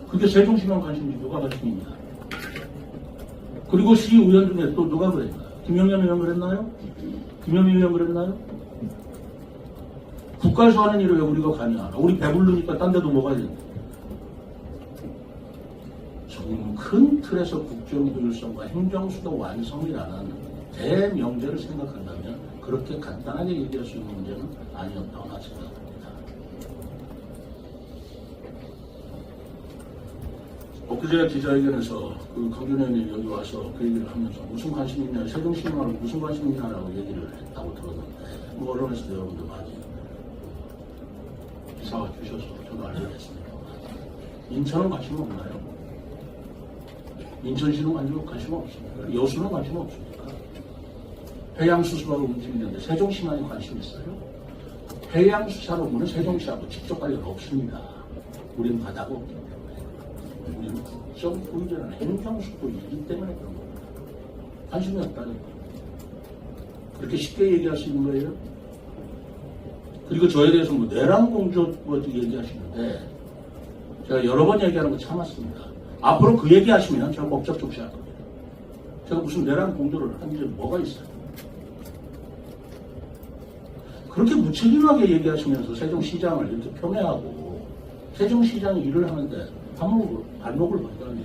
그게 세종시장 관심이 누가 관심이냐. 그리고 시의원 중에 또 누가 그랬나? 김영현 의원 그랬나요? 김영희 의원 그랬나요? 국가에서 하는 일을 왜 우리가 관여하나? 우리 배부르니까 딴 데도 먹어야 된다. 좀 큰 틀에서 국정효율성과 행정수도 완성이라는 대명제를 생각한다면 그렇게 간단하게 얘기할 수 있는 문제는 아니었다고 생각합니다. 엊그제 기자회견에서 그 강균 의원이 여기 와서 그 얘기를 하면서 무슨 관심 있냐, 세종시민하고 무슨 관심 있냐라고 얘기를 했다고 들었는데, 뭐 언론에서도 여러분들 많이 기사가 주셔서 저도 알게 됐습니다. 인천은 관심 없나요? 인천시는 관심 없습니까? 여수는 관심 없습니까? 해양수사로 움직이는데 세종시만이 관심 있어요? 해양수사 업무는 세종시하고 직접 관련 없습니다. 우리는 바다가 없기 때문에. 우리는 국정훈련은 행정수도이기 때문에 그런 겁니다. 관심이 없다니까. 그렇게 쉽게 얘기할 수 있는 거예요? 그리고 저에 대해서 뭐 내란공조 얘기하시는데 제가 여러 번 얘기하는 거 참았습니다. 앞으로 그 얘기하시면 제가 법적 조치할 겁니다. 제가 무슨 내란공조를 한 게 뭐가 있어요? 그렇게 무책임하게 얘기하시면서 세종시장을 이렇게 폄훼하고 세종시장이 일을 하는데 발목을 걸다니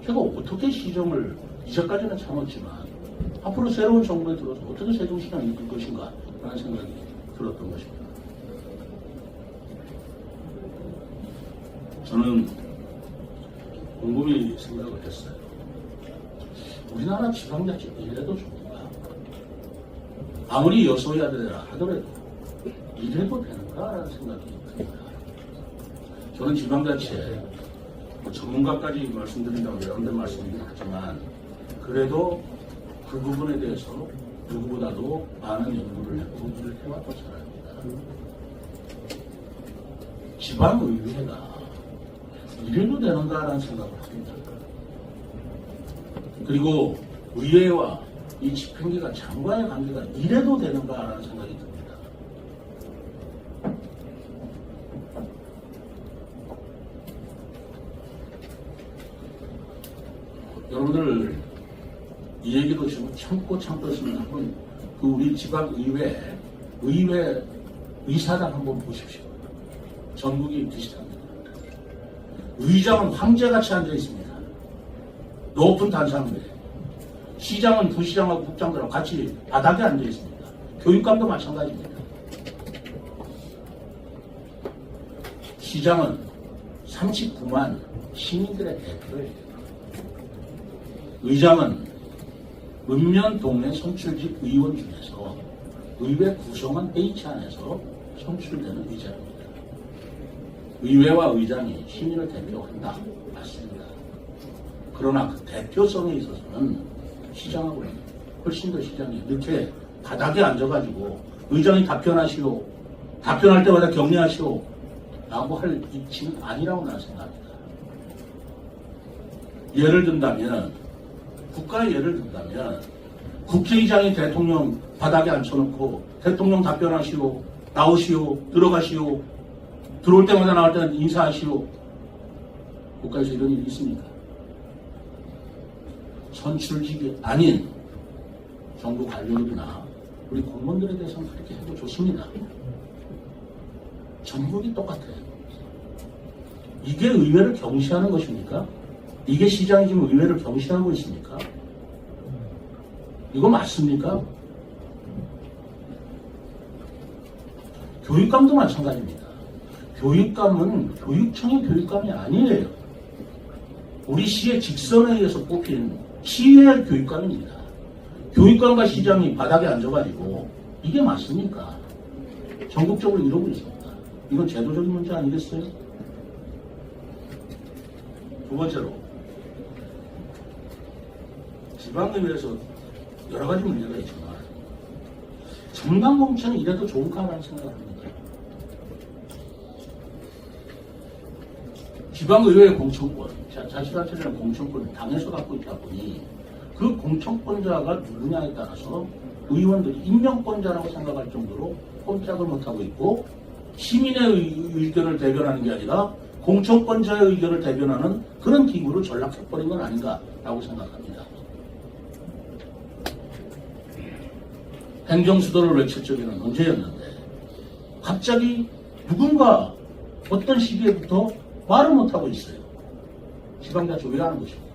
제가 어떻게 시정을 이제까지는 참았지만 앞으로 새로운 정부에 들어서 어떻게 세종시장이 이끌 것인가 라는 생각이 들었던 것입니다. 저는 곰곰이 생각을 했어요. 우리나라 지방자치 이래도 좋은가? 아무리 여소야대라 하더라도 이래도 되는가라는 생각이 듭니다. 저는 지방자치에 전문가까지 말씀드린다고 여러 번 말씀드리긴 하지만 그래도 그 부분에 대해서 누구보다도 많은 연구를 했고 일을 해왔던 사람입니다. 지방의회가 이래도 되는가라는 생각을 합니다. 그리고 의회와 이 집행기관 장관의 관계가 이래도 되는가라는 생각이 듭니다. 여러분들 이 얘기도 지금 참고 있습니다. 한번 그 우리 지방의회 의사당 한번 보십시오. 전국이 비슷합니다. 의장은 황제같이 앉아 있습니다. 높은 단상에 시장은 부시장하고 국장들하고 같이 바닥에 앉아 있습니다. 교육감도 마찬가지입니다. 시장은 39만 시민들의 대표예요. 의장은 읍면 동네 선출직 의원 중에서 의회 구성원 H 안에서 선출되는 의장입니다. 의회와 의장이 시민을 대표한다. 맞습니다. 그러나 그 대표성에 있어서는 시장하고는 훨씬 더 시장이 이렇게 바닥에 앉아가지고 의장이 답변하시오. 답변할 때마다 격려하시오. 라고 할 위치는 아니라고 나는 생각합니다. 예를 든다면 국가의 예를 든다면 국회의장이 대통령 바닥에 앉혀놓고 대통령 답변하시오. 나오시오. 들어가시오. 들어올 때마다 나올 때는 인사하시오. 국가에서 이런 일이 있습니까? 선출직이 아닌 정부 관료들이나 우리 공무원들에 대해서는 그렇게 해도 좋습니다. 전국이 똑같아요. 이게 의회를 경시하는 것입니까? 이게 시장이 지금 의회를 경시하고 있습니까? 이거 맞습니까? 교육감도 마찬가지입니다. 교육감은 교육청의 교육감이 아니에요. 우리 시의 직선에 의해서 뽑힌 시의 교육감입니다. 교육감과 시장이 바닥에 앉아가지고 이게 맞습니까? 전국적으로 이러고 있습니다. 이건 제도적인 문제 아니겠어요? 두 번째로 지방의회에서 여러 가지 문제가 있지만 정당공천은 이래도 좋을까라는 생각을 합니다. 지방의회의 공천권, 자치단체라는 공천권을 당에서 갖고 있다 보니 그 공천권자가 누구냐에 따라서 의원들이 임명권자라고 생각할 정도로 꼼짝을 못하고 있고 시민의 의견을 대변하는 게 아니라 공천권자의 의견을 대변하는 그런 기구로 전락해버린 건 아닌가라고 생각합니다. 행정수도를 외칠 적에는 언제였는데 갑자기 누군가 어떤 시기에부터 말을 못하고 있어요. 지방자치 왜 하는 것입니까?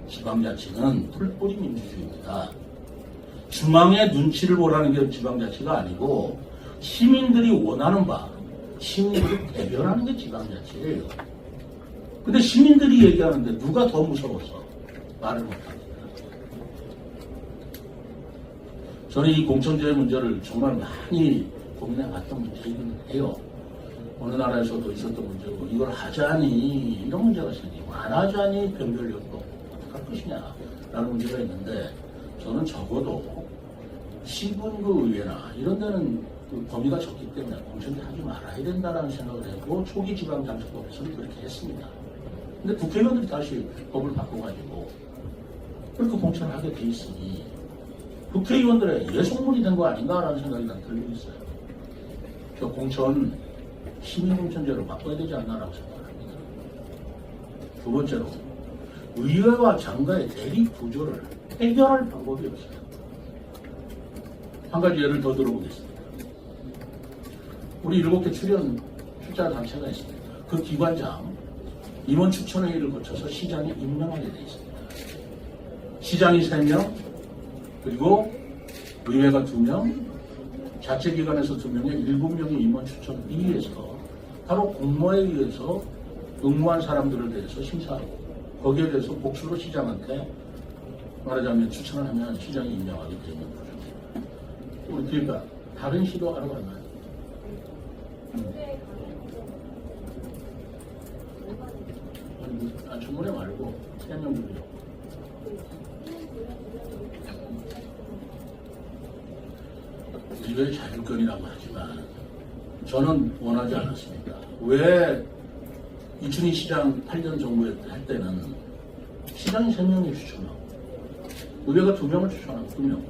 지방자치는 풀뿌리 민주주의입니다. 중앙의 눈치를 보라는 게 지방자치가 아니고 시민들이 원하는 바, 시민들이 대변하는 게 지방자치예요. 근데 시민들이 얘기하는데 누가 더 무서워서 말을 못합니까? 저는 이 공천제의 문제를 정말 많이 고민해봤던 문제이긴 해요. 어느 나라에서도 있었던 문제고 이걸 하자니 이런 문제가 생기고 안 하자니 변별력도 어떡할 것이냐 라는 문제가 있는데 저는 적어도 시군구 의회나 이런 데는 그 범위가 적기 때문에 공천제 하지 말아야 된다라는 생각을 했고 초기 지방장처법에서는 그렇게 했습니다. 근데 국회의원들이 다시 법을 바꿔가지고 그렇게 공천을 하게 돼 있으니 국회의원들의 예속물이 된 거 아닌가라는 생각이 난 들고 있어요. 저 공천 시민공천제로 바꿔야 되지 않나라고 생각합니다. 두 번째로 의회와 장관의 대립 구조를 해결할 방법이 없어요. 한 가지 예를 더 들어보겠습니다. 우리 7개 출자 단체가 있습니다. 그 기관장 임원 추천회의를 거쳐서 시장이 임명하게 되어 있습니다. 시장이 3명, 그리고 의회가 2명, 자체기관에서 2명에 7명의 임원 추천을 위해서 바로 공모에 의해서 응모한 사람들에 대해서 심사하고 거기에 대해서 복수로 시장한테 말하자면 추천을 하면 시장이 임명하게 되는 거죠. 우리 그러니까 다른 시도하러 가나요? 청문회 말고 3명 정도. 의회의 자율권이라고 하지만 저는 원하지 않았습니다. 왜 이춘희 시장 8년 정부 할 때는 시장이 3명이 추천하고 의회가 2명을 추천하고 2명.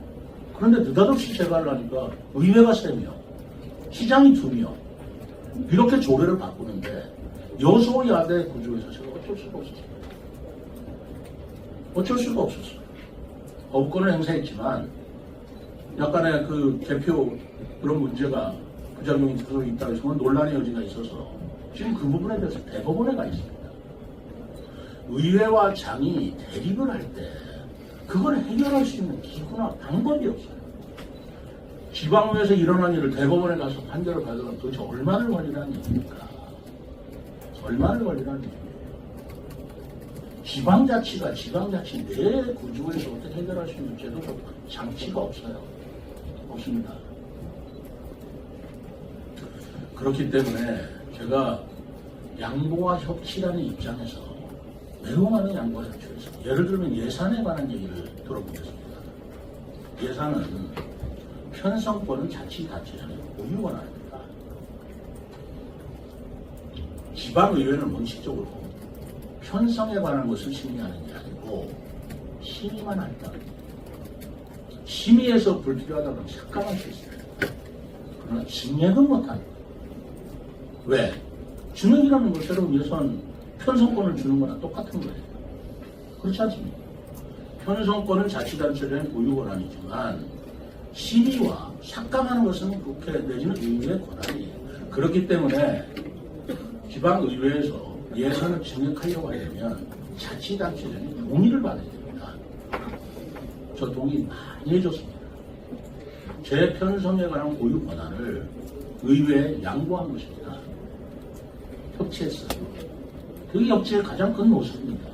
그런데 느닷없이 제가 하려니까 의회가 3명, 시장이 2명. 이렇게 조례를 바꾸는데 여소야대 구조에서 제가 어쩔 수가 없었어요. 어쩔 수가 없었어요. 거부권을 행사했지만 약간의 그 개표 그런 문제가 부작용이 계속 있다 해서 논란의 여지가 있어서 지금 그 부분에 대해서 대법원에 가 있습니다. 의회와 장이 대립을 할 때 그걸 해결할 수 있는 기구나 방법이 없어요. 지방의회에서 일어난 일을 대법원에 가서 판결을 받으면 도대체 얼마를 걸리라는 얘기입니까? 얼마를 걸리라는 얘기입니까? 지방자치가 지방자치 내 구조에서 어떻게 해결할 수 있는 제도적 장치가 없어요. 없습니다. 그렇기 때문에 제가 양보와 협치라는 입장에서 매우 많은 양보와 협치를 했습니다. 예를 들면 예산에 관한 얘기를 들어보겠습니다. 예산은 편성권은 자치단체장의 고유 권한입니다. 지방의회는 원칙적으로 편성에 관한 것을 심의하는 게 아니고 심의만 한다. 심의에서 불필요하다면 삭감할 수 있습니다. 그러나 증액은 못합니다. 왜? 증액이라는 것 새로운 예산 편성권을 주는 거나 똑같은 거예요. 그렇지 않습니까? 편성권은 자치단체장의 고유 권한이지만 심의와 삭감하는 것은 국회 내지는 의회의 권한이에요. 그렇기 때문에 지방의회에서 예산을 증액하려고 하려면 자치단체장이 동의를 받아야 됩니다. 저 동의 많이 해줬습니다. 제 편성에 관한 고유 권한을 의회에 양보한 것입니다. 협치했어요. 그게 협치의 가장 큰 모습입니다.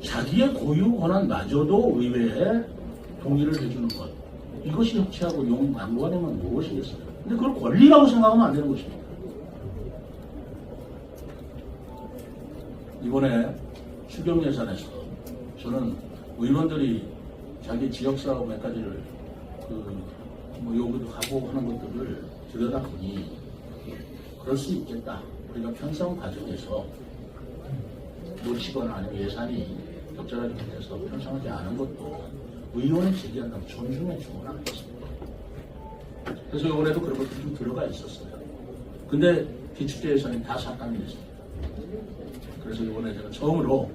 자기의 고유 권한마저도 의회에 동의를 해주는 것. 이것이 협치하고 양보하려면 무엇이겠어요? 근데 그걸 권리라고 생각하면 안 되는 것입니다. 이번에 추경 예산에서 저는 의원들이 자기 지역사업 몇 가지를 요구도 하고 하는 것들을 들여다보니 그럴 수 있겠다. 우리가 편성 과정에서 놓치거나 아니면 예산이 적절하게 돼서 편성하지 않은 것도 의원이 제기한다면 존중해 주거나 하겠습니다. 그래서 이번에도 그런 것들이 좀 들어가 있었어요. 근데 기축제 예산이 다 삭감이 됐습니다. 그래서 이번에 제가 처음으로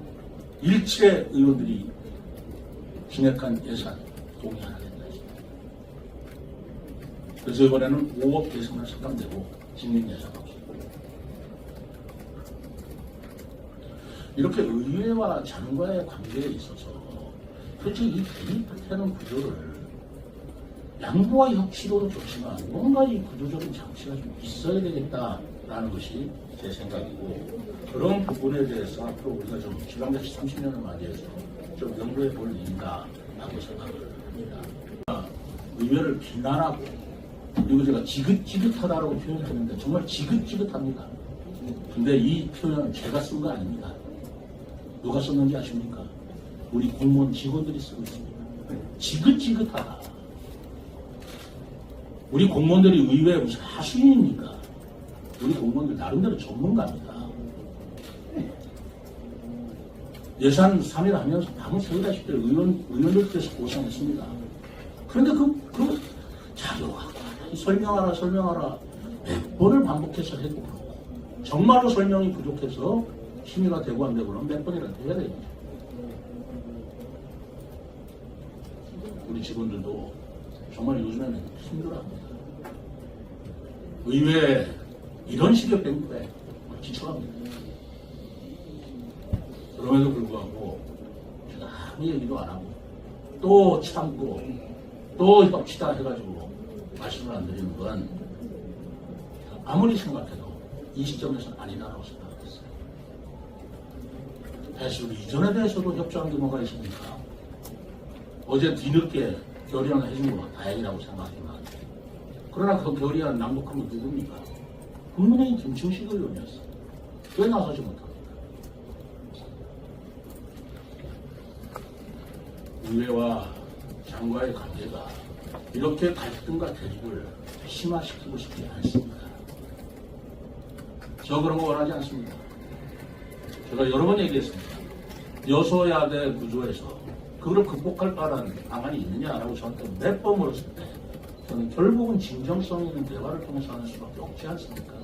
일체 의원들이 진액한 예산 동의하겠다 했습니다. 그래서 이번에는 5억 예산만 삭감되고 진행 예산 없습니다. 이렇게 의회와 장관의 관계에 있어서 솔직히 이 대립되는 구조를 양보와 협치로도 좋지만 뭔가 이 구조적인 장치가 좀 있어야 되겠다라는 것이 제 생각이고, 그런 부분에 대해서 앞으로 우리가 좀 지방자치 30년을 맞이해서 좀 연구해 볼 일이다라고 생각을 합니다. 의회를 비난하고, 그리고 제가 지긋지긋하다고 표현했는데 정말 지긋지긋합니다. 근데 이 표현은 제가 쓴 거 아닙니다. 누가 썼는지 아십니까? 우리 공무원 직원들이 쓰고 있습니다. 지긋지긋하다. 우리 공무원들이 의회에 무슨 하수인입니까? 우리 공무원들 나름대로 전문가입니다. 예산 3일 하면서 밤을 새우다시피 의원들께서 고생했습니다. 그런데 그 자료가 설명하라 몇 번을 반복해서 해도 그렇고, 정말로 설명이 부족해서 심의가 되고 안 되고 그러면 몇 번이라도 해야 됩니다. 우리 직원들도 정말 요즘에는 힘들어합니다. 의회에 이런 식의 뱅크에 지쳐갑니다. 그럼에도 불구하고 제가 아무 얘기도 안 하고 또 참고 또 협치다 해가지고 말씀을 안 드리는 건 아무리 생각해도 이 시점에서는 아니다라고 생각했어요. 배수를 이전에 대해서도 협조한 게 뭐가 있습니까? 어제 뒤늦게 결의안을 해준 거 다행이라고 생각하지만, 그러나 그 결의안 낭독한 건 누굽니까? 국민의힘 김충식 의원이었어요. 왜 나서지 못합니까? 의회와 장과의 관계가 이렇게 갈등과 대립을 심화시키고 싶지 않습니다. 저 그런 거 원하지 않습니다. 제가 여러 번 얘기했습니다. 여소야대 구조에서 그걸 극복할 만한 방안이 있느냐라고 저한테 몇 번 물었을 때 저는 결국은 진정성 있는 대화를 통해서 하는 수밖에 없지 않습니까?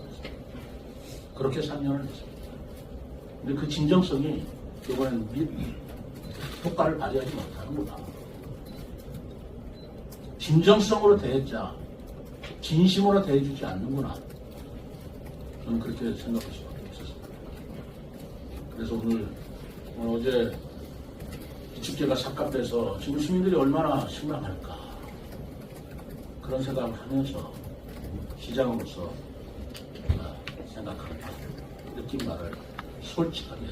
그렇게 3년을 했습니다. 근데 그 진정성이 이번에는 효과를 발휘하지 못하는구나. 진정성으로 대했자 진심으로 대해주지 않는구나. 저는 그렇게 생각할 수밖에 없었습니다. 그래서 오늘 어제 기축제가 삭감돼서 지금 시민들이 얼마나 심란할까, 그런 생각을 하면서 시장으로서 제가 생각하는 느낀 말을 솔직하게